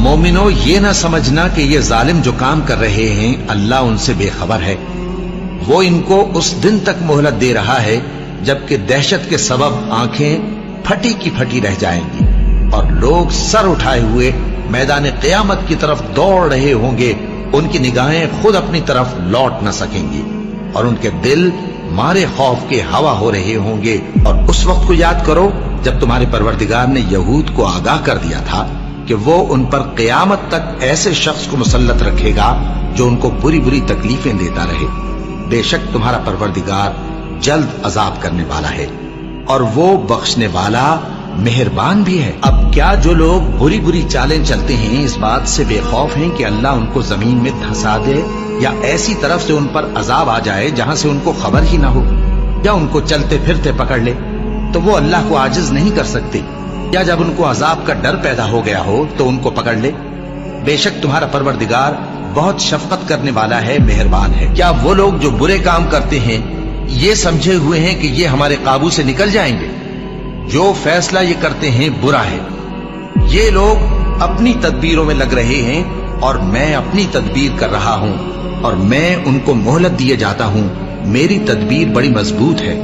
मोमिनो, ये ना समझना कि ये जालिम जो काम कर रहे हैं अल्लाह उनसे बेखबर है। वो इनको उस दिन तक मोहलत दे रहा है जबकि दहशत के सबब आंखें फटी की फटी रह जाएंगी और लोग सर उठाए हुए मैदान क़यामत की तरफ दौड़ रहे होंगे। उनकी निगाहें खुद अपनी तरफ लौट न सकेंगी और उनके दिल मारे खौफ के हवा हो रहे होंगे। और उस वक्त को याद करो जब तुम्हारे परवरदिगार ने यहूद को आगाह कर दिया था कि वो उन पर क़यामत तक ऐसे शख्स को मुसल्लत रखेगा जो उनको बुरी बुरी तकलीफें देता रहे। बेशक तुम्हारा परवरदिगार जल्द अजाब करने वाला है और वो बख्शने वाला मेहरबान भी है। अब क्या जो लोग बुरी बुरी चालें चलते हैं इस बात से बेखौफ हैं कि अल्लाह उनको जमीन में धंसा दे या ऐसी तरफ से उन पर अजाब आ जाए जहां से उनको खबर ही ना हो, या उनको चलते फिरते पकड़ ले तो वो अल्लाह को आजिज नहीं कर सकते, या जब उनको अजाब का डर पैदा हो गया हो तो उनको पकड़ ले। बेशक तुम्हारा परवरदिगार बहुत शफकत करने वाला है, मेहरबान है। क्या वो लोग जो बुरे काम करते हैं ये समझे हुए हैं कि ये हमारे काबू से निकल जाएंगे? जो फैसला ये करते हैं बुरा है। ये लोग अपनी तदबीरों में लग रहे हैं और मैं अपनी तदबीर कर रहा हूं और मैं उनको मोहलत दिए जाता हूं। मेरी तदबीर बड़ी मजबूत है।